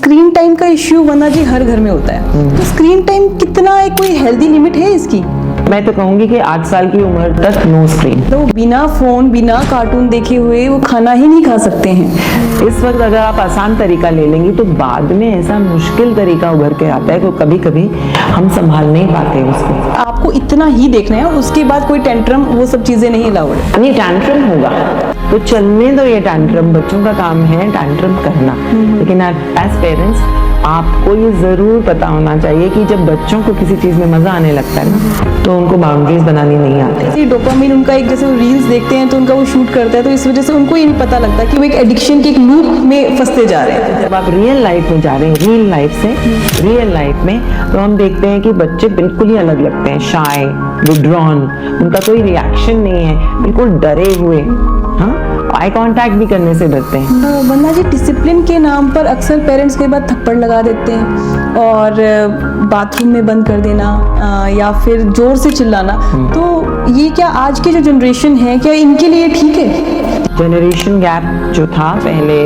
Screen time का issue वरना जी हर घर में होता है, तो स्क्रीन टाइम कितना है, कोई हेल्दी लिमिट है इसकी? मैं तो कहूंगी कि 8 साल की उम्र तक नो स्क्रीन। तो बिना फोन बिना कार्टून देखे हुए वो खाना ही नहीं खा सकते हैं। इस वक्त अगर आप आसान तरीका ले लेंगी तो बाद में ऐसा मुश्किल तरीका उभर के आता है कि कभी कभी हम संभाल नहीं पाते उसको। आपको इतना ही देखना है और उसके बाद कोई टेंट्रम वो सब चीजें नहीं अलाउड है। नहीं, टैंट्रम होगा तो चलने दो, ये टैंट्रम बच्चों का काम है टैंट्रम करना। लेकिन एज पेरेंट्स आपको ये जरूर पता होना चाहिए कि जब बच्चों को किसी चीज में मजा आने लगता है ना तो उनको बाउंड्रीज बनानी नहीं आती। जैसे डोपामिन उनका एक, जैसे रील्स देखते हैं तो उनका वो शूट करता है, तो इस वजह से उनको ये नहीं पता लगता कि वो एक एडिक्शन के एक लूप में फंसते जा रहे हैं। जब आप रियल लाइफ में जा रहे हैं, रियल लाइफ से रियल लाइफ में, तो हम देखते हैं कि बच्चे बिल्कुल ही अलग लगते हैं, शाय, विड्रॉन, उनका कोई रिएक्शन नहीं है, बिल्कुल डरे हुए, हाँ, आई कांटेक्ट भी करने से डरते हैं। वंदना जी, डिसिप्लिन के नाम पर अक्सर पेरेंट्स के बाद थप्पड़ लगा देते हैं और बाथरूम में बंद कर देना या फिर जोर से चिल्लाना, तो ये क्या आज की जो जनरेशन है क्या इनके लिए ठीक है? जनरेशन गैप जो था पहले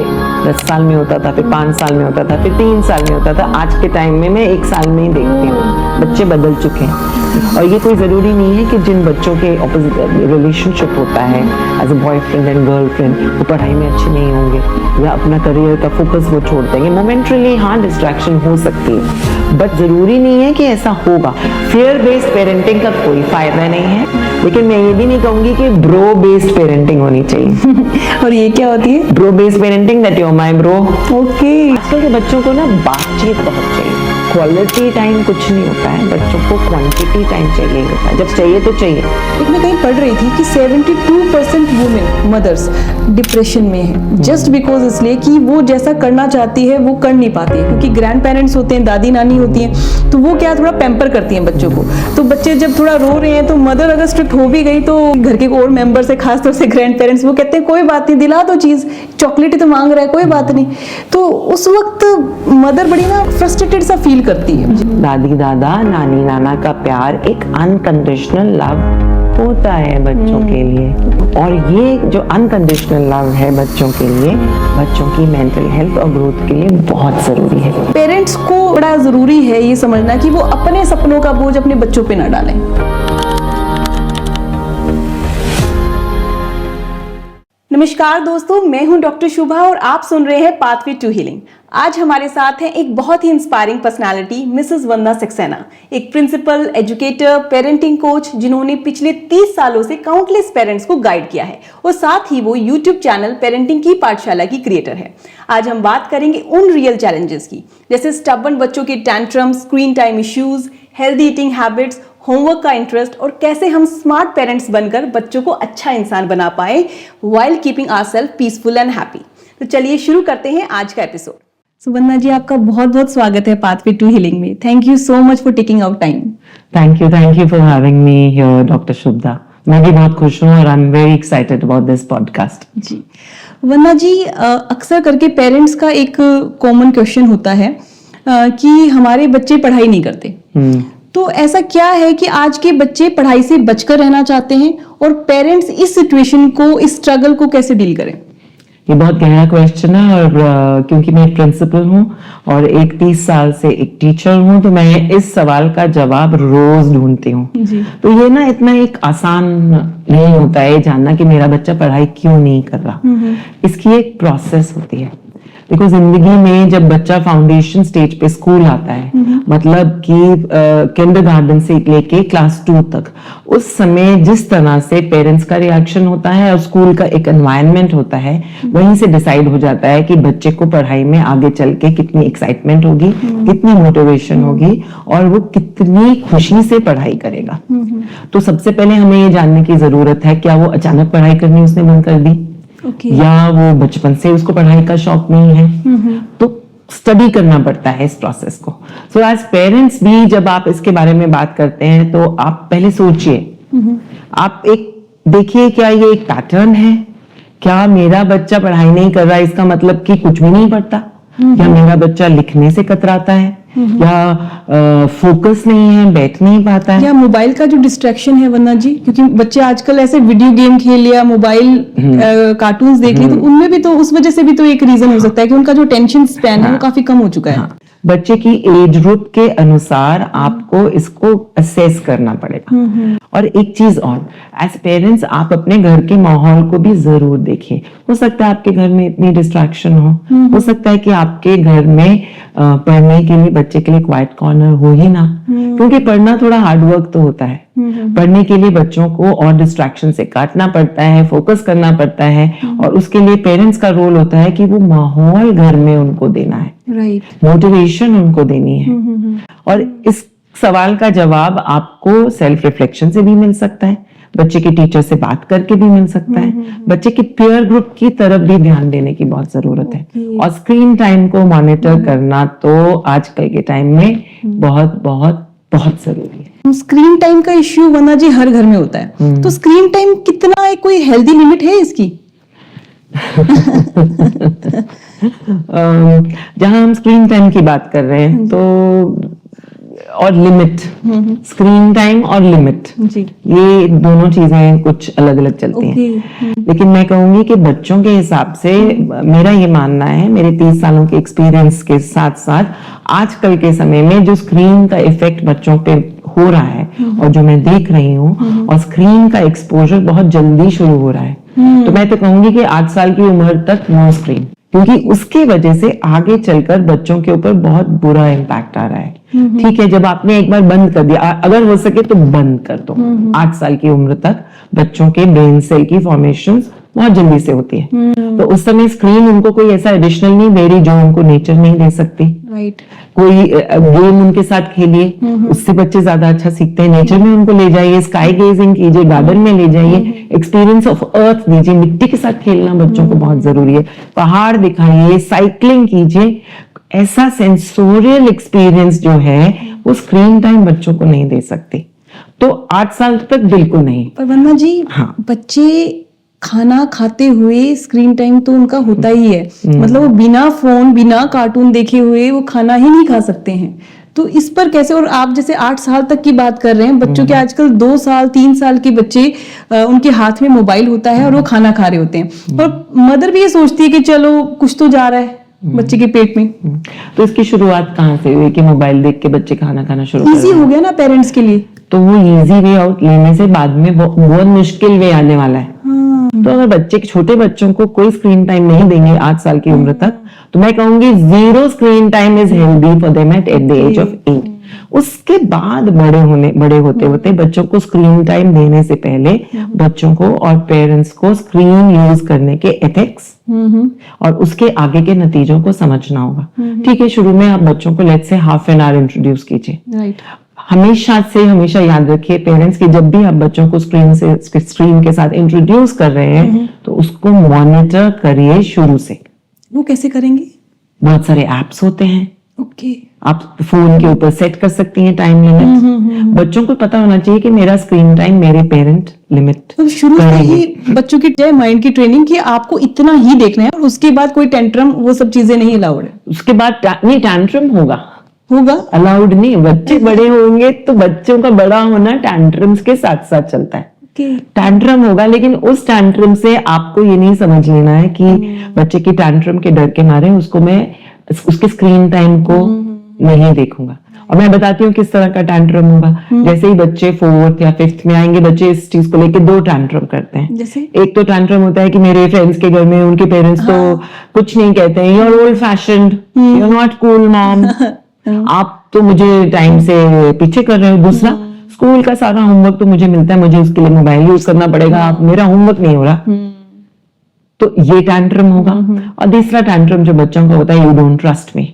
10 साल में होता था, फिर 5 साल में होता था, फिर 3 साल में होता था, आज के टाइम में मैं 1 साल में ही देखती हूँ बच्चे बदल चुके हैं। और ये कोई ज़रूरी नहीं है कि जिन बच्चों के ऑपोजिट रिलेशनशिप होता है as a boyfriend and girlfriend वो पढ़ाई में अच्छे नहीं होंगे या अपना करियर का फोकस वो छोड़ देंगे। मोमेंटली हाँ डिस्ट्रैक्शन हो सकती है, बट ज़रूरी नहीं है कि ऐसा होगा। फियर बेस्ड पेरेंटिंग का कोई फायदा नहीं है, लेकिन मैं ये भी नहीं कहूँगी कि ब्रो बेस्ड पेरेंटिंग होनी चाहिए। और ये क्या होती है? Bro based parenting, that you my bro. Okay. आजकल के बच्चों को ना बातचीत बहुत चाहिए, क्वालिटी टाइम कुछ नहीं होता है, बच्चों को क्वांटिटी टाइम चाहिए होता है, जब चाहिए तो चाहिए। एक मैं कहीं पढ़ रही थी कि 72% वुमेन मदर्स डिप्रेशन में है, जस्ट बिकॉज इसलिए कि वो जैसा करना चाहती है वो कर नहीं पाती है, क्योंकि ग्रैंड पेरेंट्स होते हैं, दादी नानी होती हैं, तो वो क्या थोड़ा पैम्पर करती हैं बच्चों को। तो बच्चे जब थोड़ा रो रहे हैं तो मदर अगर स्ट्रिक्ट हो भी गई तो घर के और मेंबर से, खासतौर से ग्रैंड पेरेंट्स, वो कहते हैं कोई बात नहीं, दिला दो चीज, चॉकलेट ही तो मांग रहा है, कोई बात नहीं। तो उस वक्त मदर बड़ी ना फ्रस्ट्रेटेड सा फील करती है। दादी दादा नानी नाना का प्यार एक अनकंडीशनल लव होता है बच्चों के लिए, और ये जो अनकंडीशनल लव है बच्चों के लिए, बच्चों की मेंटल हेल्थ और ग्रोथ के लिए बहुत जरूरी है। पेरेंट्स को बड़ा जरूरी है ये समझना कि वो अपने सपनों का बोझ अपने बच्चों पे ना डालें। नमस्कार दोस्तों, मैं हूं डॉक्टर शुभा और आप सुन रहे हैं पाथवे टू हीलिंग। आज हमारे साथ हैं एक बहुत ही इंस्पायरिंग पर्सनालिटी, मिसेस वंदना सक्सेना, एक प्रिंसिपल, एजुकेटर, पेरेंटिंग कोच, जिन्होंने पिछले 30 सालों से काउंटलेस पेरेंट्स को गाइड किया है और साथ ही वो यूट्यूब चैनल पेरेंटिंग की पाठशाला की क्रिएटर है। आज हम बात करेंगे उन रियल चैलेंजेस की, जैसे स्टबर्न बच्चों के tantrum, screen time issues, healthy eating habits, homework का इंटरेस्ट, और कैसे हम स्मार्ट पेरेंट्स बनकर बच्चों को अच्छा इंसान बना पाए while keeping ourselves peaceful and happy. तो चलिए शुरू करते हैं आज का एपिसोड। वंदना जी, आपका बहुत बहुत स्वागत है पाथवे टू हीलिंग में। Thank you so much for taking out time. Thank you for having me here doctor Shubhada. मैं भी बहुत खुश हूँ और I am very excited about this podcast. जी वंदना जी, अक्सर करके पेरेंट्स का एक कॉमन क्वेश्चन होता है कि हमारे बच्चे पढ़ाई नहीं करते। तो ऐसा क्या है कि आज के बच्चे पढ़ाई से बचकर रहना चाहते हैं और पेरेंट्स इस सिचुएशन को, इस स्ट्रगल को कैसे डील करें? ये बहुत गहरा क्वेश्चन है, और क्योंकि मैं एक प्रिंसिपल हूँ और 30 साल से एक टीचर हूँ, तो मैं इस सवाल का जवाब रोज ढूंढती हूँ। तो ये ना इतना एक आसान नहीं होता है जानना कि मेरा बच्चा पढ़ाई क्यों नहीं कर रहा। इसकी एक प्रोसेस होती है। देखो, जिंदगी में जब बच्चा फाउंडेशन स्टेज पे स्कूल आता है, मतलब कि किंडरगार्टन से लेके क्लास 2 तक, उस समय जिस तरह से पेरेंट्स का रिएक्शन होता है और स्कूल का एक एनवायरनमेंट होता है, वहीं से डिसाइड हो जाता है कि बच्चे को पढ़ाई में आगे चल के कितनी एक्साइटमेंट होगी, कितनी मोटिवेशन होगी और वो कितनी खुशी से पढ़ाई करेगा। तो सबसे पहले हमें ये जानने की जरूरत है, क्या वो अचानक पढ़ाई करनी उसने बंद कर दी, या वो बचपन से उसको पढ़ाई का शौक नहीं है। तो स्टडी करना पड़ता है इस प्रोसेस को। सो एज पेरेंट्स भी जब आप इसके बारे में बात करते हैं तो आप पहले सोचिए, आप एक देखिए क्या ये एक पैटर्न है, क्या मेरा बच्चा पढ़ाई नहीं कर रहा इसका मतलब कि कुछ भी नहीं पढ़ता, क्या मेरा बच्चा लिखने से कतराता है, या फोकस नहीं है, बैठ नहीं पाता है, या मोबाइल का जो डिस्ट्रैक्शन है वंदना जी, क्योंकि बच्चे आजकल ऐसे वीडियो गेम खेल लिया, मोबाइल कार्टून्स देख लिए, तो उनमें भी तो उस वजह से भी तो एक रीजन हो सकता है कि उनका जो टेंशन स्पैन है वो काफी कम हो चुका है। बच्चे की एज ग्रुप के अनुसार आपको इसको असेस करना पड़ेगा। और एक चीज और, एज पेरेंट्स आप अपने घर के माहौल को भी जरूर देखिए। हो सकता है आपके घर में इतनी डिस्ट्रैक्शन हो सकता है कि आपके घर में पढ़ने के लिए बच्चे के लिए क्वाइट कॉर्नर हो ही ना, क्योंकि पढ़ना थोड़ा हार्ड वर्क तो होता है। पढ़ने के लिए बच्चों को और डिस्ट्रैक्शन से काटना पड़ता है, फोकस करना पड़ता है, और उसके लिए पेरेंट्स का रोल होता है कि वो माहौल घर में उनको देना है, राइट, मोटिवेशन उनको देनी है। और इस सवाल का जवाब आपको सेल्फ रिफ्लेक्शन से भी मिल सकता है, बच्चे के टीचर से बात करके भी मिल सकता है, बच्चे के पीयर ग्रुप की तरफ भी ध्यान देने की बहुत जरूरत है। और स्क्रीन टाइम को मॉनिटर करना तो आजकल के टाइम में बहुत बहुत बहुत जरूरी है। स्क्रीन टाइम का इश्यू वंदना जी हर घर में होता है, तो स्क्रीन टाइम कितना है, कोई हेल्दी लिमिट है इसकी? जहां हम स्क्रीन टाइम की बात कर रहे हैं तो, और लिमिट, स्क्रीन टाइम और लिमिट जी, ये दोनों चीजें कुछ अलग अलग चलती हैं। लेकिन मैं कहूंगी कि बच्चों के हिसाब से मेरा ये मानना है, मेरे 30 सालों के एक्सपीरियंस के साथ साथ आजकल के समय में जो स्क्रीन का इफेक्ट बच्चों पे हो रहा है और जो मैं देख रही हूँ, और स्क्रीन का एक्सपोजर बहुत जल्दी शुरू हो रहा है, तो मैं तो कहूंगी कि 8 साल की उम्र तक नो स्क्रीन, क्योंकि उसके वजह से आगे चलकर बच्चों के ऊपर बहुत बुरा इम्पैक्ट आ रहा है। ठीक है, जब आपने एक बार बंद कर दिया, अगर हो सके तो बंद कर दो। 8 साल की उम्र तक बच्चों के ब्रेन सेल की फॉर्मेशन बहुत जल्दी से होती है, तो उस समय स्क्रीन उनको कोई ऐसा एडिशनल नहीं दे रही जो उनको नेचर नहीं दे सकती। राइट, कोई गेम उनके साथ खेलिए, उससे बच्चे ज्यादा अच्छा सीखते हैं। नेचर में उनको ले जाइए, स्काई गेजिंग कीजिए, गार्डन में ले जाइए, एक्सपीरियंस ऑफ अर्थ दीजिए, मिट्टी के साथ खेलना बच्चों को बहुत जरूरी है, पहाड़ दिखाइए, साइकिलिंग कीजिए। ऐसा सेंसोरियल एक्सपीरियंस जो है वो स्क्रीन टाइम बच्चों को नहीं दे सकती, तो 8 साल तक बिल्कुल नहीं। पर वंदना जी, बच्चे खाना खाते हुए स्क्रीन टाइम तो उनका होता ही है, मतलब वो बिना फोन बिना कार्टून देखे हुए वो खाना ही नहीं खा सकते हैं, तो इस पर कैसे? और आप जैसे 8 साल तक की बात कर रहे हैं, बच्चों के आजकल 2 साल 3 साल के बच्चे उनके हाथ में मोबाइल होता है और वो खाना खा रहे होते हैं, और मदर भी ये सोचती है कि चलो कुछ तो जा रहा है बच्चे के पेट में। तो इसकी शुरुआत कहाँ से हुई कि मोबाइल देख के बच्चे खाना खाना शुरू कर इजी हो गया ना पेरेंट्स के लिए, तो वो इजी वे आउट लेने से बाद में बहुत मुश्किल वे आने वाला है। तो अगर बच्चे, छोटे बच्चों को कोई स्क्रीन टाइम नहीं देंगे 8 साल की उम्र तक, तो मैं कहूंगी 0 screen time is healthy for them at the age of 8। उसके बाद बड़े होते होते बच्चों को स्क्रीन टाइम देने से पहले बच्चों को और पेरेंट्स को स्क्रीन यूज करने के एथिक्स और उसके आगे के नतीजों को समझना होगा। ठीक है, शुरू में आप बच्चों को let's say half an hour introduce कीजिए। राइट, हमेशा याद रखिए पेरेंट्स कि जब भी आप बच्चों को स्क्रीन के साथ इंट्रोड्यूस कर रहे हैं तो उसको मॉनिटर करिए शुरू से। वो कैसे करेंगे? बहुत सारे एप्स होते हैं, ओके, आप फोन के ऊपर सेट कर सकती हैं टाइम लिमिट। बच्चों को पता होना चाहिए कि मेरा स्क्रीन टाइम मेरे पेरेंट लिमिट। तो शुरू से ही बच्चों की माइंड की ट्रेनिंग कि आपको इतना ही देखना है, और उसके बाद कोई टेंट्रम वो सब चीजें नहीं अलाउड है। उसके बाद नहीं, टैंट्रम होगा अलाउड नहीं। बच्चे बड़े होंगे तो बच्चों का बड़ा होना टैंट्रम्स के साथ साथ चलता है। टैंट्रम होगा, लेकिन उस टैंट्रम से आपको ये नहीं समझ लेना है कि बच्चे की टैंट्रम के डर के मारे उसको मैं उसके स्क्रीन टाइम को नहीं देखूंगा। और मैं बताती हूँ किस तरह का टैंट्रम होगा। जैसे ही बच्चे 4th या 5th में आएंगे, बच्चे इस चीज को लेके 2 टैंट्रम करते हैं। जैसे एक तो टैंट्रम होता है कि मेरे फ्रेंड्स के घर में उनके पेरेंट्स तो कुछ नहीं कहते हैं, you are old fashioned, you are not cool mom, आप तो मुझे टाइम से पीछे कर रहे हो। दूसरा, स्कूल का सारा होमवर्क तो मुझे मिलता है, मुझे उसके लिए मोबाइल यूज करना पड़ेगा, आप मेरा होमवर्क नहीं हो रहा, तो ये टैंट्रम होगा। और तीसरा टैंट्रम जो बच्चों का होता है, यू डोंट ट्रस्ट मी।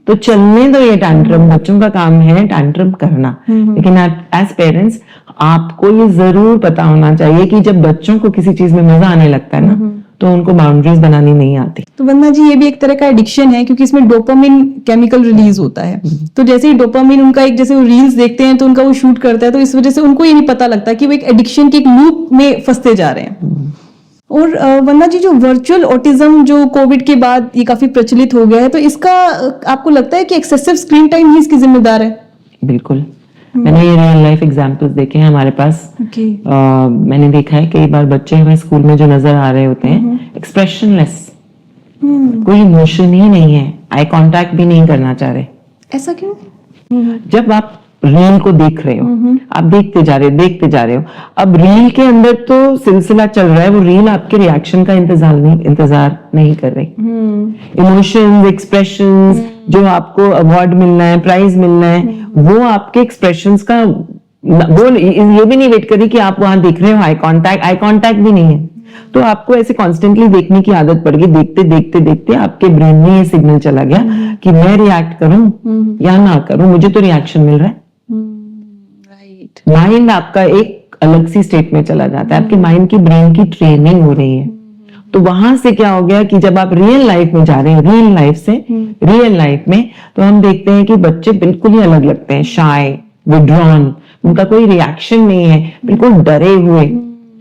तो चलने दो ये टैंट्रम, बच्चों का काम है टैंट्रम करना। लेकिन एज पेरेंट्स आपको ये जरूर पता होना चाहिए कि जब बच्चों को किसी चीज में मजा आने लगता है ना, तो उनको बाउंड्रीज बनानी नहीं आती। तो वंदना जी, ये भी एक तरह का एडिक्शन है, क्योंकि इसमें डोपामिन केमिकल रिलीज होता है। तो जैसे ही डोपामिन उनका एक, जैसे वो रील्स देखते हैं तो उनका वो शूट करता है, तो इस वजह से उनको ये नहीं पता लगता कि वो एक एडिक्शन के एक लूप में फंसते जा रहे हैं। और वंदना जी, जो वर्चुअल ऑटिज्म जो कोविड के बाद ये काफी प्रचलित हो गया है, तो इसका आपको लगता है कि एक्सेसिव स्क्रीन टाइम ही इसकी जिम्मेदार है? बिल्कुल, मैंने ये रियल लाइफ एग्जांपल्स देखे हैं हमारे पास। मैंने देखा है कई बार बच्चे हमें स्कूल में जो नजर आ रहे होते हैं एक्सप्रेशनलेस, कोई इमोशन ही नहीं है, आई कांटेक्ट भी नहीं करना चाह रहे। ऐसा क्यों? जब आप रील को देख रहे हो, आप देखते जा रहे हो, अब रील के अंदर तो सिलसिला चल रहा है, वो रील आपके रिएक्शन का इंतजार नहीं कर रही। इमोशंस, एक्सप्रेशंस, जो आपको अवार्ड मिलना है, प्राइज मिलना है, वो आपके एक्सप्रेशंस का वो ये भी नहीं वेट कर रही कि आप वहां देख रहे हो। आई कांटेक्ट भी नहीं है। तो आपको ऐसे कॉन्स्टेंटली देखने की आदत पड़ गई। देखते देखते आपके ब्रेन में ये सिग्नल चला गया कि मैं रिएक्ट करूं या ना करूं, मुझे तो रिएक्शन मिल रहा है। राइट। माइंड आपका एक अलग सी स्टेट में चला जाता है, आपके माइंड की, ब्रेन की ट्रेनिंग हो रही है। तो वहां से क्या हो गया कि जब आप रियल लाइफ में जा रहे हैं, रियल लाइफ से रियल लाइफ में, तो हम देखते हैं कि बच्चे बिल्कुल ही अलग लगते हैं, शाय, विड्रॉन, उनका कोई रिएक्शन नहीं है, बिल्कुल डरे हुए,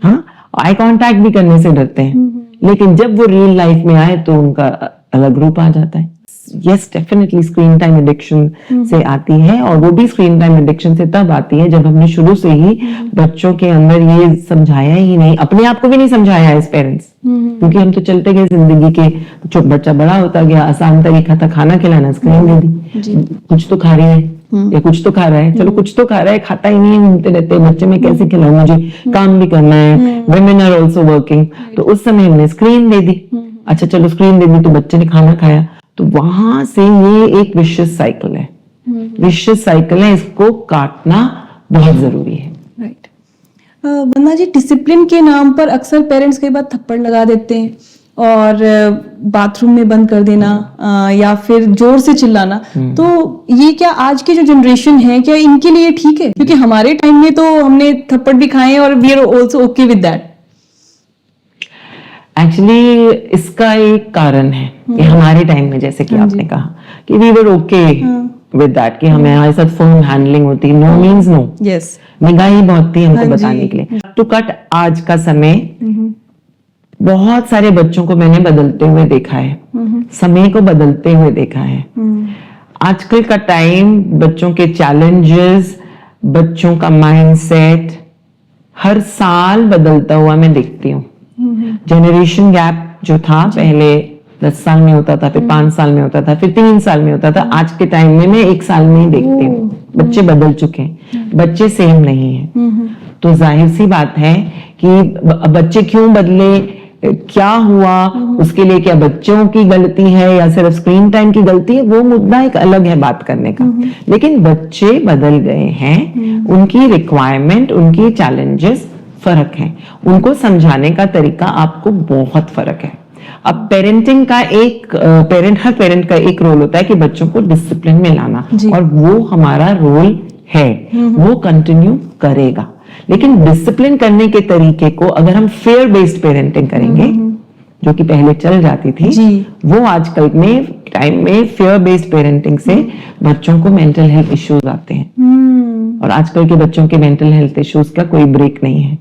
हाँ, आई कांटेक्ट भी करने से डरते हैं। लेकिन जब वो रियल लाइफ में आए तो उनका अलग रूप आ जाता है। Yes, definitely screen time addiction से आती है, और वो भी स्क्रीन टाइम एडिक्शन से तब आती है जब हमने शुरू से ही बच्चों के अंदर ये समझाया ही नहीं, अपने आप को भी नहीं समझाया एज पेरेंट्स, क्योंकि हम तो चलते गए जिंदगी के, जो बच्चा बड़ा होता गया, आसान तरीका था खाना खिलाना, स्क्रीन दे दी, कुछ तो खा रही है या कुछ तो खा रहा है, चलो कुछ तो खा रहा है, खाता ही नहीं है, घूमते रहते हैं, बच्चे में कैसे खिलाऊं, मुझे काम भी करना है, women are also working, तो उस समय हमने स्क्रीन दे दी। अच्छा चलो स्क्रीन दे दी तो बच्चे ने खाना खाया, तो वहां से ये एक विशियस साइकिल है, विशियस साइकिल है, इसको काटना बहुत जरूरी है। राइट। वंदना जी, डिसिप्लिन के नाम पर अक्सर पेरेंट्स कई बार थप्पड़ लगा देते हैं, और बाथरूम में बंद कर देना, या फिर जोर से चिल्लाना, तो ये क्या आज की जो जनरेशन है, क्या इनके लिए ठीक है? क्योंकि हमारे टाइम में तो हमने थप्पड़ भी खाए और we are also okay with that. Actually इसका एक कारण है कि हमारे टाइम में, जैसे कि आपने कहा कि we were okay with that, कि हमें हमारे साथ फर्म हैंडलिंग होती, नो मीन्स नो, यस, निगाही बहुत थी हमको बताने के लिए। टू कट आज का समय, बहुत सारे बच्चों को मैंने बदलते हुए देखा है, समय को बदलते हुए देखा है। आजकल का टाइम, बच्चों के चैलेंजेस, बच्चों का माइंडसेट हर साल बदलता हुआ मैं देखती हूँ। जनरेशन गैप जो था, पहले 10 साल में होता था, फिर 5 साल में होता था, फिर 3 साल में होता था, आज के टाइम में मैं 1 साल में ही देखती हूँ। बच्चे बदल चुके हैं, बच्चे सेम नहीं है। तो जाहिर सी बात है कि बच्चे क्यों बदले, क्या हुआ, उसके लिए क्या बच्चों की गलती है या सिर्फ स्क्रीन टाइम की गलती है, वो मुद्दा एक अलग है बात करने का। लेकिन बच्चे बदल गए हैं, उनकी रिक्वायरमेंट, उनकी चैलेंजेस फर्क है, उनको समझाने का तरीका आपको बहुत फर्क है। अब पेरेंटिंग का हर पेरेंट का एक रोल होता है कि बच्चों को डिसिप्लिन में लाना, और वो हमारा रोल है, वो कंटिन्यू करेगा। लेकिन डिसिप्लिन करने के तरीके को अगर हम फेयर बेस्ड पेरेंटिंग करेंगे, जो कि पहले चल जाती थी, वो आजकल में टाइम में फेयर बेस्ड पेरेंटिंग से बच्चों को मेंटल हेल्थ इश्यूज आते हैं, और आजकल के बच्चों के मेंटल हेल्थ इश्यूज का कोई ब्रेक नहीं है।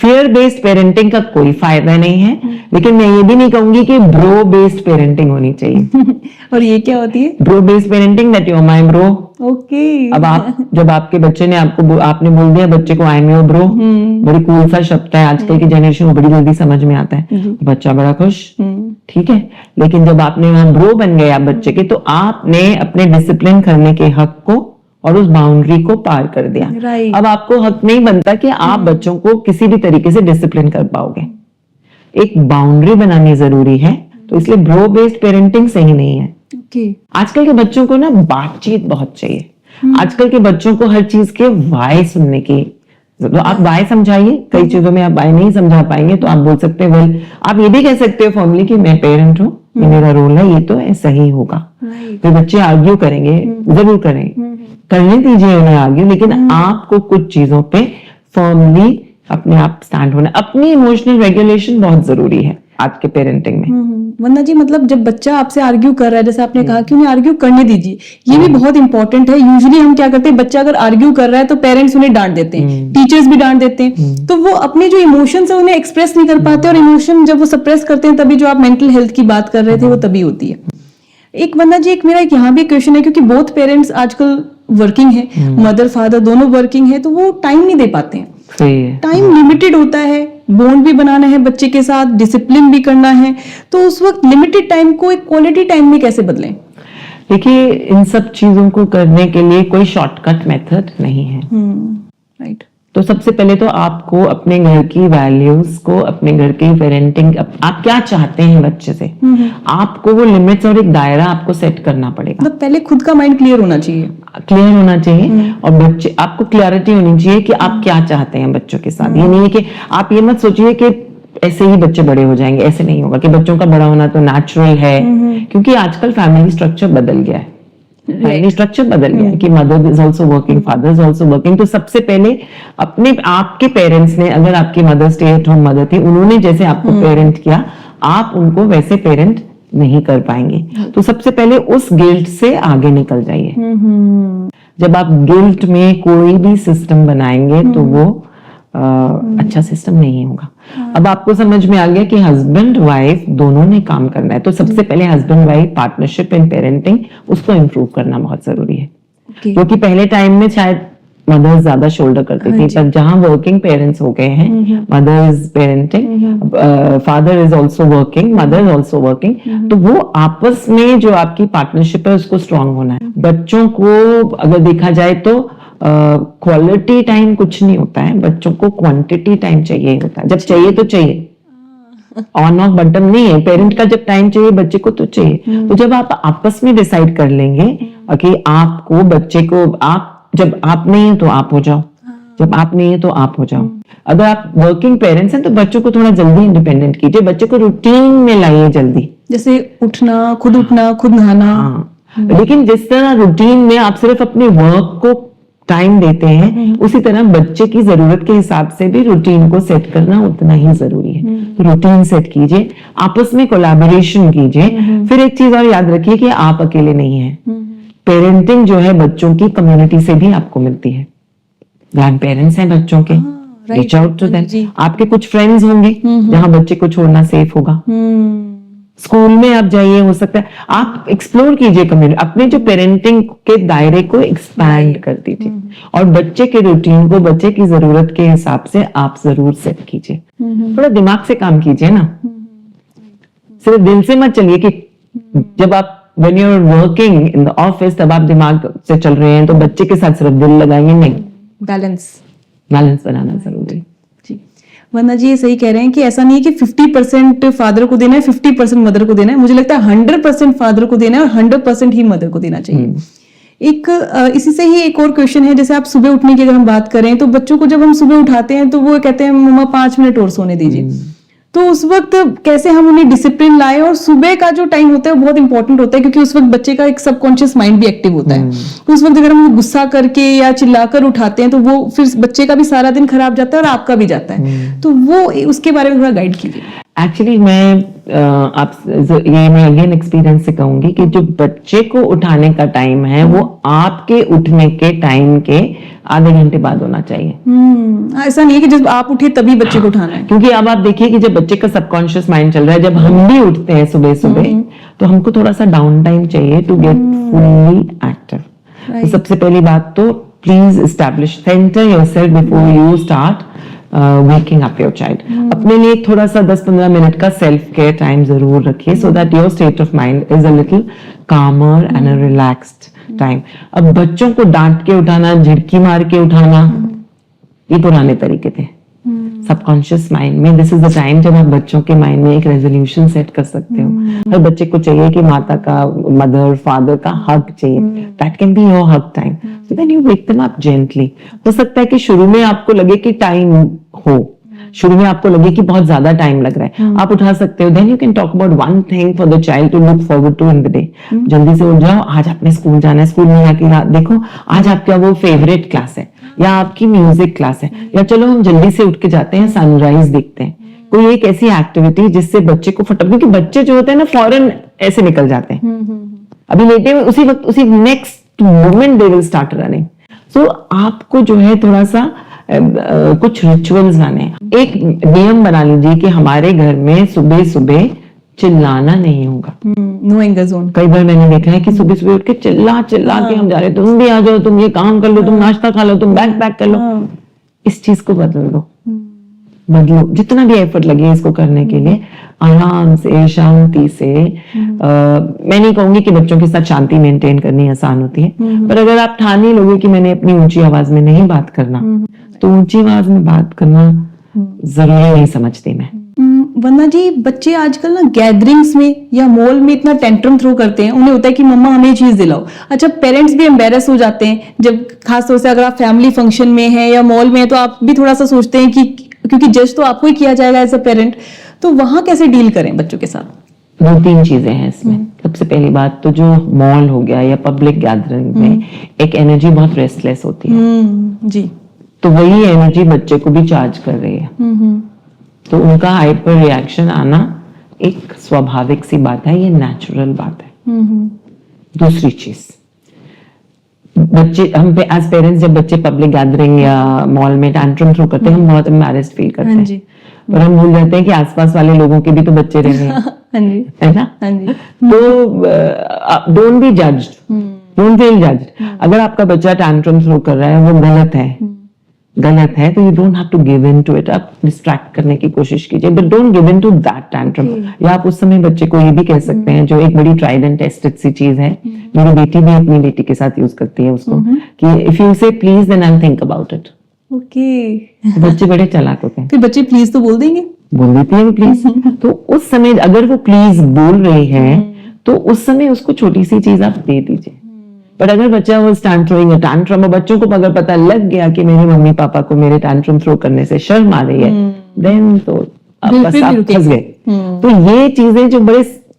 फेयर बेस्ड पेरेंटिंग का कोई फायदा नहीं है, लेकिन मैं ये भी नहीं कहूंगी कि ब्रो बेस्ड पेरेंटिंग होनी चाहिए। और ये क्या होती है? Bro based parenting, that you are my bro. Okay. अब जब आपके बच्चे ने आपने बोल दिया बच्चे को आई एम योर ब्रो, बड़ी कूल सा शब्द है, आजकल की जनरेशन को बड़ी जल्दी समझ में आता है, बच्चा बड़ा खुश, ठीक है। लेकिन जब आपने वहां ब्रो बन गए आप बच्चे के, तो आपने अपने डिसिप्लिन करने के हक को और उस बाउंड्री को पार कर दिया। अब आपको हक नहीं बनता कि आप बच्चों को किसी भी तरीके से डिसिप्लिन कर पाओगे। एक बाउंड्री बनानी जरूरी है, तो इसलिए ब्रो बेस्ड पेरेंटिंग सही नहीं है। आजकल के बच्चों को ना बातचीत बहुत चाहिए, आजकल के बच्चों को हर चीज के वाई सुनने की, तो आप वाई समझाइए, कई चीजों में आप वाई नहीं समझा पाएंगे तो आप बोल सकते हैं, वेल आप ये भी कह सकते हो फॉर्मली कि मैं पेरेंट हूँ, ये मेरा रोल है, ये तो ऐसा ही होगा। फिर बच्चे आर्ग्यू करेंगे, जरूर करें, करने दीजिए उन्हें आर्ग्यू, लेकिन आपको कुछ चीजों पे फर्मली अपने आप स्टैंड होना। अपनी इमोशनल रेगुलेशन बहुत जरूरी है, आज के पेरेंटिंग में। वंदना जी, मतलब जब बच्चा आपसे आर्ग्यू कर रहा है, जैसे आपने कहा कि उन्हें आर्ग्यू करने दीजिए, ये भी बहुत इंपॉर्टेंट है। यूजुअली हम क्या करते हैं, बच्चा अगर आर्ग्यू कर रहा है तो पेरेंट्स उन्हें डांट देते हैं, टीचर्स भी डांट देते हैं, तो वो अपने जो इमोशंस है उन्हें एक्सप्रेस नहीं कर पाते, और इमोशन जब वो सप्रेस करते हैं तभी जो आप मेंटल हेल्थ की बात कर रहे थे वो तभी होती है। एक वंदना जी, एक मेरा यहाँ भी क्वेश्चन है, क्योंकि बोथ पेरेंट्स आजकल वर्किंग है, मदर फादर दोनों वर्किंग है, तो वो टाइम नहीं दे पाते हैं। टाइम लिमिटेड होता है, बॉन्ड भी बनाना है बच्चे के साथ, डिसिप्लिन भी करना है, तो उस वक्त लिमिटेड टाइम को एक क्वालिटी टाइम में कैसे बदलें? देखिए, इन सब चीजों को करने के लिए कोई शॉर्टकट मेथड नहीं है। राइट। तो सबसे पहले तो आपको अपने घर की वैल्यूज को, अपने घर की पेरेंटिंग, आप क्या चाहते हैं बच्चे से, आपको वो लिमिट्स और एक दायरा आपको सेट करना पड़ेगा। मतलब पहले खुद का माइंड क्लियर होना चाहिए, और बच्चे, आपको क्लैरिटी होनी चाहिए कि आप क्या चाहते हैं बच्चों के साथ। ये नहीं है कि आप ये मत सोचिए कि ऐसे ही बच्चे बड़े हो जाएंगे, ऐसे नहीं होगा कि बच्चों का बड़ा होना तो नेचुरल है, क्योंकि आजकल फैमिली स्ट्रक्चर बदल गया है। फैमिली स्ट्रक्चर बदल गया है कि mother is also working, father is also working. तो सबसे पहले अपने आपके पेरेंट्स ने, अगर आपकी mother stay at home mother थी, उन्होंने जैसे आपको पेरेंट किया, आप उनको वैसे पेरेंट नहीं कर पाएंगे। तो सबसे पहले उस गिल्ट से आगे निकल जाइए। जब आप गिल्ट में कोई भी सिस्टम बनाएंगे तो वो अच्छा सिस्टम नहीं होगा। अब आपको समझ में आ गया कि हस्बैंड वाइफ दोनों ने काम करना है, तो सबसे पहले husband wife partnership in parenting, उसको इम्प्रूव करना बहुत जरूरी है। क्योंकि पहले टाइम में शायद मदर ज्यादा शोल्डर करती थी, पर जहां वर्किंग पेरेंट्स हो गए हैं, mother is parenting, father is also working, mother is also working, तो वो आपस में जो आपकी पार्टनरशिप है उसको स्ट्रांग होना है। बच्चों को अगर देखा जाए तो क्वालिटी टाइम कुछ नहीं होता है, बच्चों को क्वांटिटी टाइम चाहिए होता है। जब चाहिए तो चाहिए, ऑन ऑफ बटन नहीं है। पेरेंट का जब टाइम चाहिए बच्चे को तो चाहिए। तो जब आप आपस में डिसाइड कर लेंगे कि आपको बच्चे को, आप जब आप नहीं है तो आप हो जाओ, जब आप नहीं है तो आप हो जाओ। अगर आप वर्किंग पेरेंट्स हैं तो बच्चों को थोड़ा जल्दी इंडिपेंडेंट कीजिए, बच्चे को रूटीन में लाइए जल्दी, जैसे उठना, खुद नहाना। लेकिन जिस तरह रूटीन में आप सिर्फ अपने वर्क को टाइम देते हैं, उसी तरह बच्चे की जरूरत के हिसाब से भी रूटीन को सेट करना उतना ही जरूरी है। तो रूटीन सेट कीजिए, आपस में कोलैबोरेशन कीजिए। फिर एक चीज और याद रखिए कि आप अकेले नहीं हैं। पेरेंटिंग जो है बच्चों की कम्युनिटी से भी आपको मिलती है। ग्रैंड पेरेंट्स हैं बच्चों के, रीच आउट टू देम। आपके कुछ फ्रेंड्स होंगे जहां बच्चे को छोड़ना सेफ होगा। स्कूल में आप जाइए, हो सकता है आप एक्सप्लोर कीजिए कम्युनिटी, अपने जो पेरेंटिंग के दायरे को एक्सपैंड कर दीजिए, और बच्चे के रूटीन को बच्चे की जरूरत के हिसाब से आप जरूर सेट कीजिए। थोड़ा दिमाग से काम कीजिए ना, सिर्फ दिल से मत चलिए कि जब आप when you're working in the office तब आप दिमाग से चल रहे हैं, तो बच्चे के साथ सिर्फ दिल लगाएंगे नहीं। बैलेंस बनाना जरूरी। वंदना जी ये सही कह रहे हैं कि ऐसा नहीं है कि 50% फादर को देना है, 50% मदर को देना है। मुझे लगता है 100% फादर को देना है और 100% ही मदर को देना चाहिए। एक इसी से ही एक और क्वेश्चन है, जैसे आप सुबह उठने की अगर हम बात करें तो बच्चों को जब हम सुबह उठाते हैं तो वो कहते हैं मम्मा 5 मिनट और सोने दीजिए, तो उस वक्त कैसे हम उन्हें डिसिप्लिन लाएं? और सुबह का जो टाइम होता है वो बहुत इंपॉर्टेंट होता है, क्योंकि उस वक्त बच्चे का एक सबकॉन्शियस माइंड भी एक्टिव होता है। तो उस वक्त अगर हम गुस्सा करके या चिल्लाकर उठाते हैं तो वो फिर बच्चे का भी सारा दिन खराब जाता है और आपका भी जाता है। तो वो उसके बारे में थोड़ा गाइड कीजिए। एक्चुअली मैं अगेन एक्सपीरियंस से कहूंगी कि जो बच्चे को उठाने का टाइम है वो आपके उठने के टाइम के आधे घंटे बाद होना चाहिए। ऐसा नहीं है कि जब आप उठे तभी बच्चे को उठाना है, क्योंकि अब आप देखिए कि जब बच्चे का सबकॉन्शियस माइंड चल रहा है, जब हम भी उठते हैं सुबह सुबह, तो हमको थोड़ा सा डाउन टाइम चाहिए टू गेट फुल्ली एक्टिव। तो सबसे पहली बात तो please establish, centre yourself before you start waking up your child। अपने लिए थोड़ा सा 10-15 मिनट का सेल्फ केयर टाइम जरूर रखिए, so that your state of mind is a little calmer and a relaxed time। अब बच्चों को डांट के उठाना, झिड़की मार के उठाना, ये पुराने तरीके थे। सबकॉन्शियस माइंड में दिस इज द टाइम जब आप बच्चों के माइंड में एक रेजोल्यूशन सेट कर सकते हो। हर बच्चे को चाहिए कि माता का, मदर फादर का हग चाहिए, that can be your hug time, so then you wake them up gently. हो सकता है कि शुरू में आपको लगे कि टाइम हो, शुरू में आपको लगे कि बहुत ज्यादा टाइम लग रहा है, आप उठा सकते हो। Then you can talk about one thing for the child to look forward to in the day. जल्दी से उठ जाओ, आज आपने स्कूल जाना है, स्कूल में आके देखो आज आपका वो फेवरेट क्लास है या आपकी म्यूजिक क्लास है, या चलो हम जल्दी से उठ के जाते हैं, सनराइज देखते हैं। कोई एक ऐसी एक्टिविटी जिससे बच्चे को फटक, क्योंकि बच्चे जो होते हैं ना फौरन ऐसे निकल जाते हैं, अभी लेटे हुए उसी वक्त उसी next moment they will start running. So आपको जो है थोड़ा सा कुछ रिचुअल्स लाने हैं। एक नियम बना लीजिए कि हमारे घर में सुबह सुबह चिल्लाना नहीं होगा। No anger zone. कई बार मैंने देखा है कि सुबह सुबह उठ के चिल्ला चिल्ला के हम जा रहे हैं, तुम भी आ जाओ, तुम ये काम कर लो, तुम नाश्ता खा लो, तुम बैग पैक कर लो। इस चीज को बदल दो, बदलो, जितना भी एफर्ट लगे इसको करने के लिए आराम से शांति से। मैं नहीं कहूंगी कि बच्चों के साथ शांति मेंटेन करनी आसान होती है, पर अगर आप ठान ही लोगे कि मैंने अपनी ऊंची आवाज में नहीं बात करना, तो ऊंची आवाज में बात करना जरूरी नहीं समझती मैं। वंदना जी, बच्चे आजकल ना गैदरिंग्स में या मॉल में इतना टेंट्रम थ्रो करते हैं, उन्हें होता है कि मम्मा हमें ये चीज दिलाओ। अच्छा, पेरेंट्स भी एम्बेरस हो जाते हैं जब, खास तौर से अगर आप फैमिली फंक्शन में है या मॉल में है, तो आप भी थोड़ा सा सोचते हैं कि क्योंकि जज तो आपको ही किया जाएगा एज अ पेरेंट, तो वहां कैसे डील करें बच्चों के साथ? 2-3 चीजें हैं इसमें। सबसे पहली बात तो जो मॉल हो गया या पब्लिक गैदरिंग में एक एनर्जी बहुत रेस्टलेस होती है जी, तो वही एनर्जी बच्चे को भी चार्ज कर रही है, तो उनका हाइपर रिएक्शन आना एक स्वाभाविक सी बात है, ये नेचुरल बात है। दूसरी चीज, बच्चे हम पे एज पेरेंट्स जब बच्चे पब्लिक गैदरिंग या मॉल में टैंट्रम थ्रो करते हैं, हम बहुत एम्बैरेस्ड फील करते हैं, और हम भूल जाते हैं कि आसपास वाले लोगों के भी तो बच्चे रह रहे हैं, है ना? तो don't be judged, don't feel judged. अगर आपका बच्चा टैंट्रम थ्रो कर रहा है, वो गलत है तो you don't have to give in to it. आप डिस्ट्रैक्ट करने की कोशिश कीजिए, but don't give in to that tantrum. या आप उस समय बच्चे को ये भी कह सकते हैं, जो एक बड़ी ट्राइड एंड टेस्टेड सी चीज है, मेरी बेटी भी अपनी बेटी के साथ यूज करती है उसको, कि if you say please then I will think about it. Okay. बच्चे बड़े चालाक होते हैं, फिर बच्चे प्लीज तो बोल देंगे, बोल देती है प्लीज। तो उस समय अगर वो प्लीज बोल रही है तो उस समय उसको छोटी सी चीज आप दे दीजिए। पर अगर बच्चा वो टैंट्रम और बच्चों को अगर पता लग गया कि मेरे मम्मी पापा को मेरे टैंट्रम थ्रो करने से शर्म आ रही है, देन तो बस आप फंस गए। तो ये चीजें जो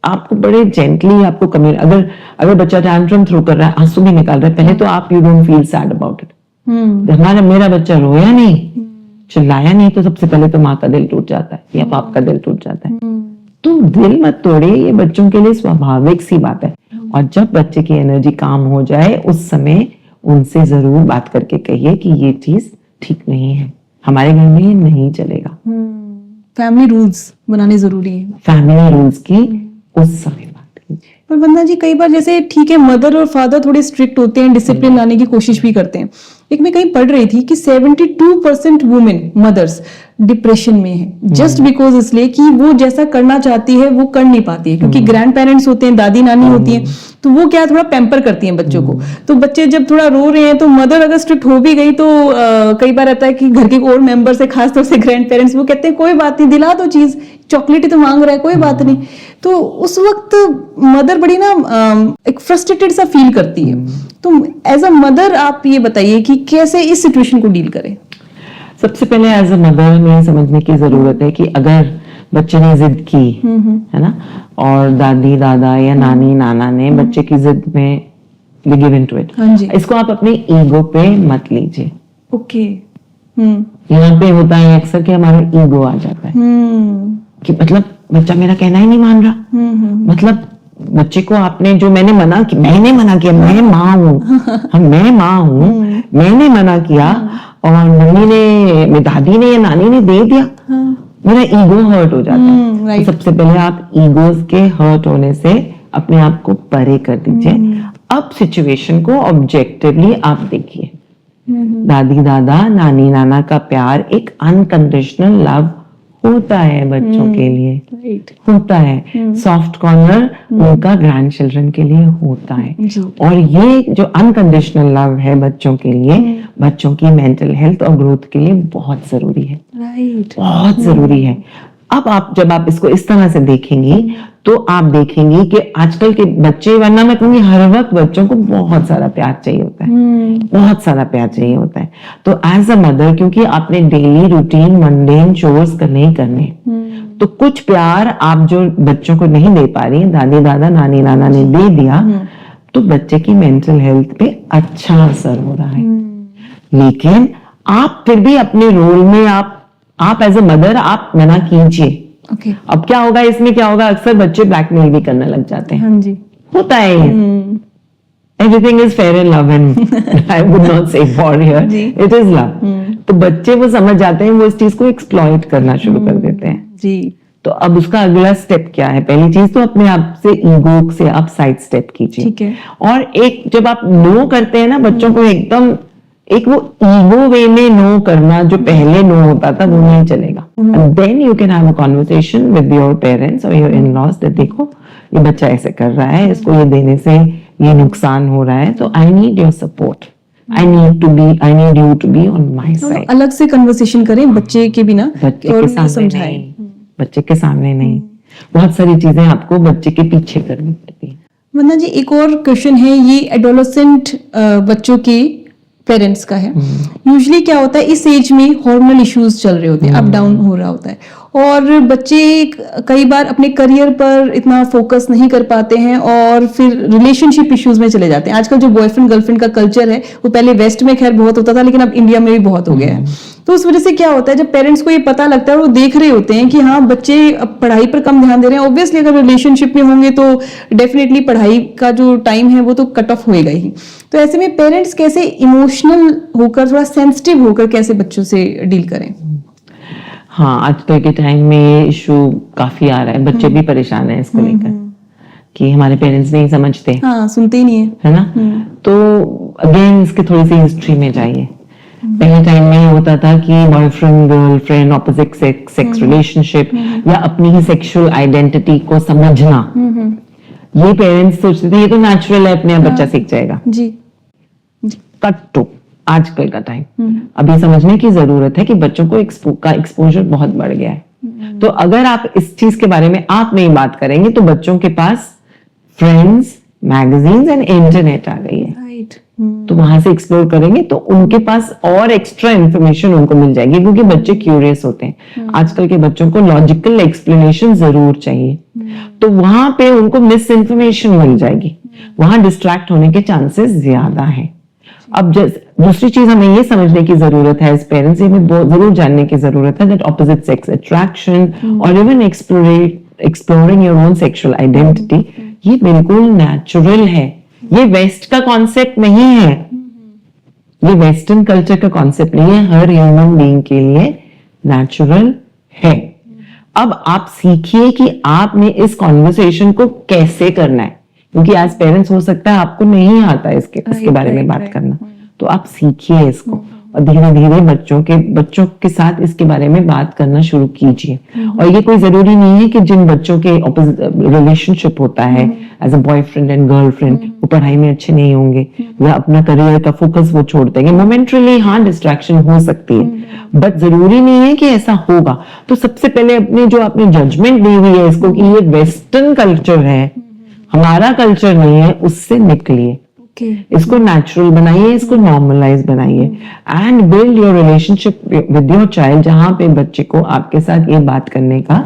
आपको बड़े जेंटली आपको अगर बच्चा टैंट्रम थ्रो कर रहा है, आंसू भी निकाल रहा है, पहले तो आप you don't feel sad about it. मेरा बच्चा रोया नहीं, चिल्लाया नहीं, तो सबसे पहले तो माँ का दिल टूट जाता है या बाप का दिल टूट जाता है। तो दिल मत तोड़े, ये बच्चों के लिए स्वाभाविक सी बात है। और जब बच्चे की एनर्जी काम हो जाए, उस समय उनसे जरूर बात करके कहिए कि ये चीज ठीक नहीं है, हमारे घर में ये नहीं चलेगा। फैमिली रूल्स बनाने जरूरी है। फैमिली रूल्स की उस समय बात कीजिए। पर वंदना जी, कई बार जैसे ठीक है मदर और फादर थोड़े स्ट्रिक्ट होते हैं, डिसिप्लिन लाने की कोशिश भी करते हैं, एक मैं कहीं पढ़ रही थी कि 72% वुमेन मदर्स डिप्रेशन में है, जस्ट बिकॉज इसलिए कि वो जैसा करना चाहती है वो कर नहीं पाती है, क्योंकि ग्रैंड पेरेंट्स होते हैं, दादी नानी होती हैं, तो वो क्या थोड़ा पैम्पर करती हैं बच्चों को। तो बच्चे जब थोड़ा रो रहे हैं, तो मदर अगर स्ट्रिक्ट हो भी गई, तो कई बार रहता है कि घर के और मेंबर से, खासतौर से ग्रैंड पेरेंट्स, वो कहते हैं कोई बात नहीं, दिला दो चीज, चॉकलेट ही तो मांग रहा है, कोई बात नहीं। तो उस वक्त मदर बड़ी ना एक फ्रस्ट्रेटेड सा फील करती है। तो एज अ मदर आप ये बताइए कि कैसे इस सिचुएशन को डील करें? सबसे पहले एज अ मदर हमें ये समझने की जरूरत है कि अगर बच्चे ने जिद की है ना, और दादी दादा या नानी नाना ने बच्चे की जिद में गिव इन टू इट, इसको आप अपने ईगो पे मत लीजिए। ओके। यहाँ पे होता है अक्सर कि हमारा ईगो आ जाता है कि मतलब बच्चा मेरा कहना ही नहीं मान रहा, मतलब बच्चे को आपने जो मैंने मना किया, मैं माँ हूँ, मैं माँ हूँ, मैंने मना किया और मम्मी ने, दादी ने या नानी ने दे दिया, मेरा ईगो हर्ट हो जाता है। तो सबसे पहले आप ईगोस के हर्ट होने से अपने आप को परे कर दीजिए। अब सिचुएशन को ऑब्जेक्टिवली आप देखिए। दादी दादा नानी नाना का प्यार एक अनकंडीशनल लव होता है बच्चों के लिए, होता है। सॉफ्ट कॉर्नर उनका ग्रैंड चिल्ड्रन के लिए होता है, और ये जो अनकंडीशनल लव है बच्चों के लिए, बच्चों की मेंटल हेल्थ और ग्रोथ के लिए बहुत जरूरी है, बहुत जरूरी है। अब जब आप इसको इस तरह से देखेंगी, तो आप देखेंगी कि आजकल के बच्चे, वरना मैं कहूंगी हर वक्त बच्चों को बहुत सारा प्यार चाहिए होता है, बहुत सारा प्यार चाहिए होता है। तो एज अ मदर, क्योंकि आपने डेली रूटीन मंडेन चोर्स करने ही करने, तो कुछ प्यार आप जो बच्चों को नहीं दे पा रही, दादी दादा नानी नाना ने दे दिया, तो बच्चे की मेंटल हेल्थ पे अच्छा असर हो रहा है। लेकिन आप फिर भी अपने रोल में आप आप एज अ मदर आप मना कीजिए। ओके। अब क्या होगा, इसमें क्या होगा, अक्सर बच्चे ब्लैकमेल भी करने लग जाते हैं। हाँ जी। होता है, everything is fair in love and I would not say for here, it is love. तो बच्चे वो समझ जाते हैं, वो इस चीज को एक्सप्लॉइट करना शुरू कर देते हैं जी। तो अब उसका अगला स्टेप क्या है? पहली चीज तो अपने आप से ईगो से आप साइड स्टेप कीजिए। ठीक है। और एक जब आप नो करते हैं ना बच्चों को, एकदम एक वो ईगो वे में नो करना, जो पहले नो होता था वो नहीं चलेगा। Then you can have a conversation with your parents और योर इन लॉज दैट देखो ये बच्चा ऐसे कर रहा है, इसको ये देने से ये नुकसान हो रहा है, तो I need your support, I need you to be on my side. अलग से कन्वर्सेशन करें बच्चे के बिना, बच्चे और के सामने समझाएं। नहीं, बच्चे के सामने नहीं, बहुत सारी चीजें आपको बच्चे के पीछे करनी पड़ती है। वंदना जी, एक और क्वेश्चन है, ये एडोलेसेंट बच्चों के पेरेंट्स का है। यूजुअली क्या होता है, इस एज में हार्मोनल इश्यूज चल रहे होते हैं, अप डाउन हो रहा होता है, और बच्चे कई बार अपने करियर पर इतना फोकस नहीं कर पाते हैं और फिर रिलेशनशिप इश्यूज में चले जाते हैं। आजकल जो बॉयफ्रेंड गर्लफ्रेंड का कल्चर है वो पहले वेस्ट में खैर बहुत होता था, लेकिन अब इंडिया में भी बहुत हो गया है। तो उस वजह से क्या होता है, जब पेरेंट्स को ये पता लगता है और वो देख रहे होते हैं कि हाँ बच्चे अब पढ़ाई पर कम ध्यान दे रहे हैं, ऑब्वियसली अगर रिलेशनशिप में होंगे तो डेफिनेटली पढ़ाई का जो टाइम है वो तो कट ऑफ होएगा ही। तो ऐसे में पेरेंट्स कैसे इमोशनल होकर, थोड़ा सेंसिटिव होकर कैसे बच्चों से डील करें? हाँ, आजकल के टाइम में ये इशू काफी आ रहा है, बच्चे भी परेशान हैं इसको लेकर कि हमारे पेरेंट्स नहीं समझते। हाँ, सुनते ही नहीं है ना? तो अगेन इसके थोड़ी सी हिस्ट्री में जाइए। पहले टाइम में होता था कि boyfriend girlfriend, opposite sex relationship या अपनी ही सेक्सुअल आइडेंटिटी को समझना, ये पेरेंट्स सोचते थे ये तो नेचुरल है, अपने आप बच्चा सीख जाएगा जी। कट टू आजकल का टाइम। अब ये समझने की जरूरत है कि बच्चों को एक्सपोजर बहुत बढ़ गया है। तो अगर आप इस चीज के बारे में आप नहीं बात करेंगे तो बच्चों के पास फ्रेंड्स, मैगजीन्स एंड इंटरनेट आ गई है, राइट। तो वहां से एक्सप्लोर करेंगे तो उनके पास और एक्स्ट्रा इंफॉर्मेशन उनको मिल जाएगी, क्योंकि बच्चे क्यूरियस होते हैं। आजकल के बच्चों को लॉजिकल एक्सप्लेनेशन जरूर चाहिए, तो वहां पे उनको मिस इन्फॉर्मेशन मिल जाएगी, वहां डिस्ट्रैक्ट होने के चांसेस ज्यादा है। अब दूसरी चीज हमें ये समझने की जरूरत है, एज पेरेंट्स ये जरूर जानने की जरूरत है दैट ऑपोजिट सेक्स अट्रैक्शन और even exploring your own sexual identity ये बिल्कुल नेचुरल है। ये वेस्ट का कॉन्सेप्ट नहीं है, ये वेस्टर्न कल्चर का कॉन्सेप्ट नहीं है, हर ह्यूमन बीइंग के लिए नेचुरल है। अब आप सीखिए कि आपने इस कॉन्वर्सेशन को कैसे करना है, क्योंकि आज पेरेंट्स हो सकता है आपको नहीं आता इसके बारे में बात करना, तो आप सीखिए इसको और धीरे धीरे बच्चों के साथ इसके बारे में बात करना शुरू कीजिए। और ये कोई जरूरी नहीं है कि जिन बच्चों के रिलेशनशिप होता है as a boyfriend and girlfriend वो पढ़ाई में अच्छे नहीं होंगे या अपना करियर का फोकस वो छोड़ देंगे। मोमेंटली हाँ डिस्ट्रैक्शन हो सकती है, बट जरूरी नहीं है कि ऐसा होगा। तो सबसे पहले अपने जो आपने जजमेंट दी हुई है इसको कि ये वेस्टर्न कल्चर है, हमारा कल्चर नहीं है, उससे निकलिए। इसको नेचुरल बनाइए, इसको नॉर्मलाइज बनाइए and build your relationship with your child, जहां पे बच्चे को आपके साथ ये बात करने का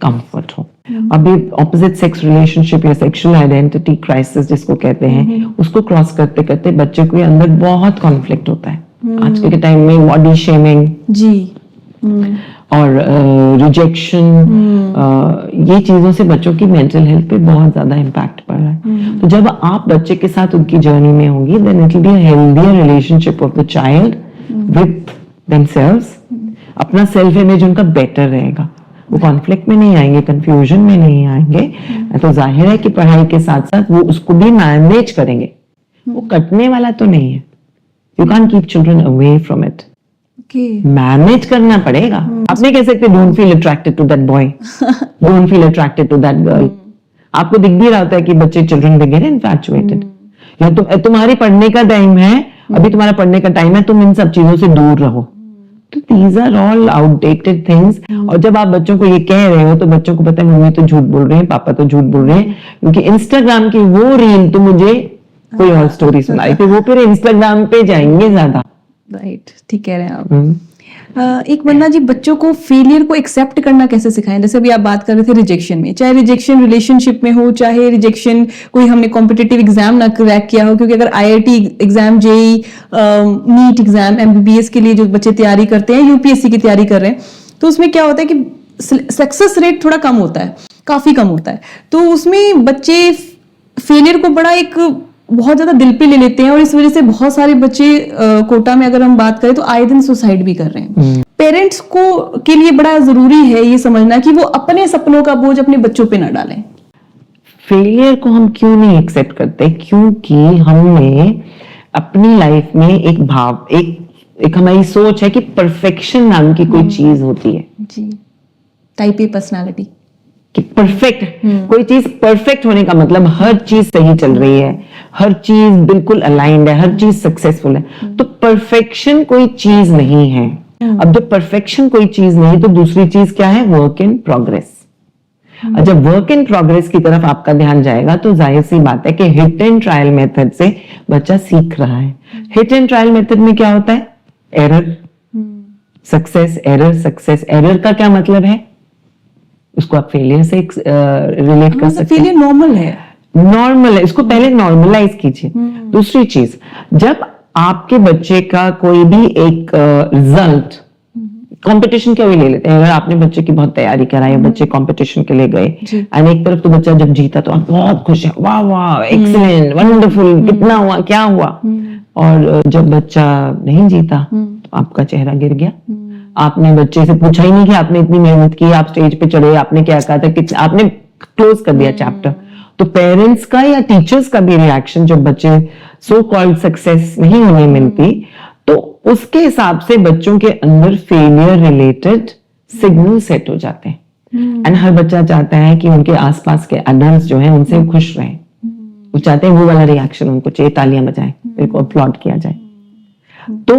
कंफर्ट हो। अब ये ऑपोजिट सेक्स रिलेशनशिप या सेक्सुअल आइडेंटिटी क्राइसिस जिसको कहते हैं, उसको क्रॉस करते करते बच्चे के अंदर बहुत कॉन्फ्लिक्ट होता है। आजकल के टाइम में बॉडी शेमिंग जी और रिजेक्शन, ये चीजों से बच्चों की मेंटल हेल्थ पे बहुत ज्यादा इम्पैक्ट पड़ रहा है। तो जब आप बच्चे के साथ उनकी जर्नी में होंगी then it will be a healthier relationship of the child with themselves. अपना सेल्फ इमेज उनका बेटर रहेगा, वो कॉन्फ्लिक्ट में नहीं आएंगे, कंफ्यूजन में नहीं आएंगे। तो जाहिर है कि पढ़ाई के साथ साथ वो उसको भी मैनेज करेंगे, वो कटने वाला तो नहीं है। You can keep children away from it, manage करना पड़ेगा। आप नहीं कह सकते don't feel attracted to that boy, don't feel attracted to that girl. आपको दिख भी रहा होता है कि बच्चे चिल्ड्रन दे गेट इन्फैचुएटेड, या तुम्हारी पढ़ने का टाइम है, अभी तुम्हारा पढ़ने का टाइम है, तुम इन सब चीजों से दूर रहो। तो these are all outdated things. और जब आप बच्चों को ये कह रहे हो तो बच्चों को पता है मम्मी तो झूठ बोल रहे हैं, पापा तो झूठ बोल रहे हैं, क्योंकि इंस्टाग्राम की वो रील तो मुझे कोई और स्टोरी सुनाई थी, वो फिर इंस्टाग्राम पे जाएंगे ज्यादा। राइट, ठीक कह रहे हैं आप। एक वंदना जी, बच्चों को फेलियर को एक्सेप्ट करना कैसे सिखाएं? जैसे अभी आप बात कर रहे थे रिजेक्शन में, चाहे रिजेक्शन रिलेशनशिप में हो, चाहे रिजेक्शन कोई हमने कॉम्पिटिटिव एग्जाम ना क्रैक किया हो, क्योंकि अगर IIT exam, JEE, NEET exam, MBBS के लिए जो बच्चे तैयारी करते हैं, यूपीएससी की तैयारी कर रहे हैं, तो उसमें क्या होता है कि सक्सेस रेट थोड़ा कम होता है, काफी कम होता है। तो उसमें बच्चे फेलियर को बड़ा एक बहुत ज्यादा दिल पे ले लेते हैं, और इस वजह से बहुत सारे बच्चे कोटा में अगर हम बात करें तो आए दिन सुसाइड भी कर रहे हैं। पेरेंट्स को के लिए बड़ा जरूरी है ये समझना कि वो अपने सपनों का बोझ अपने बच्चों पे ना डालें। फेलियर को हम क्यों नहीं एक्सेप्ट करते? क्योंकि हमने अपनी लाइफ में एक हमारी सोच है कि परफेक्शन नाम की कोई चीज होती है जी, टाइप ए पर्सनालिटी, कि परफेक्ट कोई चीज परफेक्ट होने का मतलब हर चीज सही चल रही है, हर चीज बिल्कुल अलाइंड है, हर चीज सक्सेसफुल है। तो परफेक्शन कोई चीज नहीं है। अब जब परफेक्शन कोई चीज नहीं तो दूसरी चीज क्या है? Work in progress. और जब वर्क इन प्रोग्रेस की तरफ आपका ध्यान जाएगा तो जाहिर सी बात है कि हिट एंड ट्रायल मेथड से बच्चा सीख रहा है। हिट एंड ट्रायल मेथड में क्या होता है? Error success, error success. Error का क्या मतलब है? उसको आप फेलियर से रिलेट कर सकते हैं। फेलियर नॉर्मल है, नॉर्मल है, इसको पहले नॉर्मलाइज कीजिए। दूसरी चीज, जब आपके बच्चे का कोई भी एक रिजल्ट, कंपटीशन क्या भी ले लेते हैं, अगर आपने बच्चे की बहुत तैयारी कराई, बच्चे कंपटीशन के लिए गए एंड एक तरफ तो बच्चा जब जीता तो आप बहुत खुश हैं, वाह वाह एक्सीलेंट वंडरफुल, कितना हुआ, क्या हुआ। और जब बच्चा नहीं जीता तो आपका चेहरा गिर गया। आपने बच्चे से पूछा ही नहीं कि आपने इतनी मेहनत की, आप स्टेज पे चढ़े, आपने क्या कहा था, कितना आपने क्लोज कर दिया चैप्टर। तो पेरेंट्स का या टीचर्स का भी रिएक्शन जब बच्चे सो कॉल्ड सक्सेस नहीं होने मिलती तो उसके हिसाब से बच्चों के अंदर फेलियर रिलेटेड सिग्नल सेट हो जाते हैं। एंड हर बच्चा चाहता है कि उनके आसपास के अडल्ट्स जो हैं उनसे खुश रहें। वो चाहते हैं वो वाला रिएक्शन उनको चाहिए, तालियां बजाएं, उनको अपलॉड किया जाए। तो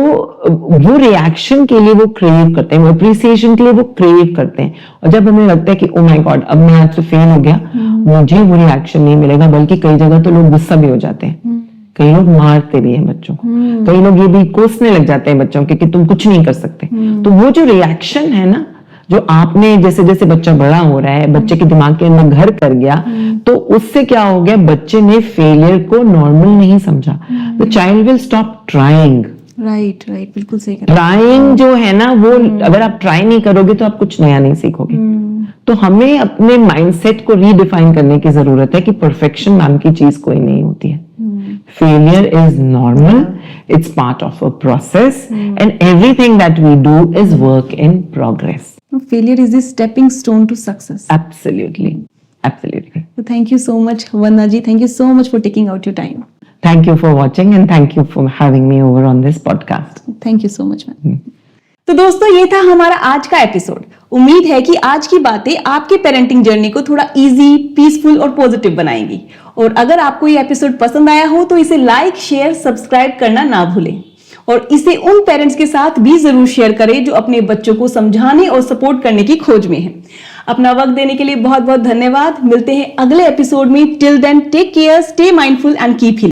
वो रिएक्शन के लिए वो क्रेव करते हैं, वो अप्रिसिएशन के लिए वो क्रेव करते हैं। और जब हमें लगता है कि ओ माय गॉड अब मैं आज तो फेल हो गया, मुझे वो रिएक्शन नहीं मिलेगा, बल्कि कई जगह तो लोग गुस्सा भी हो जाते हैं, कई लोग मारते भी हैं बच्चों को, कई लोग ये भी कोसने लग जाते हैं बच्चों के कि तुम कुछ नहीं कर सकते। तो वो जो रिएक्शन है ना, जो आपने जैसे जैसे बच्चा बड़ा हो रहा है, बच्चे के दिमाग के अंदर घर कर गया, तो उससे क्या हो गया, बच्चे ने फेलियर को नॉर्मल नहीं समझा। The child will stop trying. Right, बिल्कुल सही। ट्राइंग जो है ना, वो अगर आप ट्राई नहीं करोगे तो आप कुछ नया नहीं सीखोगे। तो हमें अपने माइंडसेट को रीडिफाइन करने की जरूरत है कि परफेक्शन नाम की चीज कोई नहीं होती है। Failure is normal, it's part of a process, and everything that we do is work in progress. Failure is the stepping stone to success. Absolutely. So thank you so much, Vandana ji. Thank you so much for taking out your time. Thank you for watching and thank you for having me over on this podcast. Thank you so much, ma'am. तो दोस्तों, ये था हमारा आज का episode. उम्मीद है कि आज की बातें आपके पेरेंटिंग जर्नी को थोड़ा इजी, पीसफुल और पॉजिटिव बनाएंगी। और अगर आपको ये एपिसोड पसंद आया हो तो इसे लाइक, शेयर, सब्सक्राइब करना ना भूलें। और इसे उन पेरेंट्स के साथ भी जरूर शेयर करें जो अपने बच्चों को समझाने और सपोर्ट करने की खोज में हैं। अपना वक्त देने के लिए बहुत बहुत धन्यवाद। मिलते हैं अगले एपिसोड में। Till then take care, stay mindful and keep healing.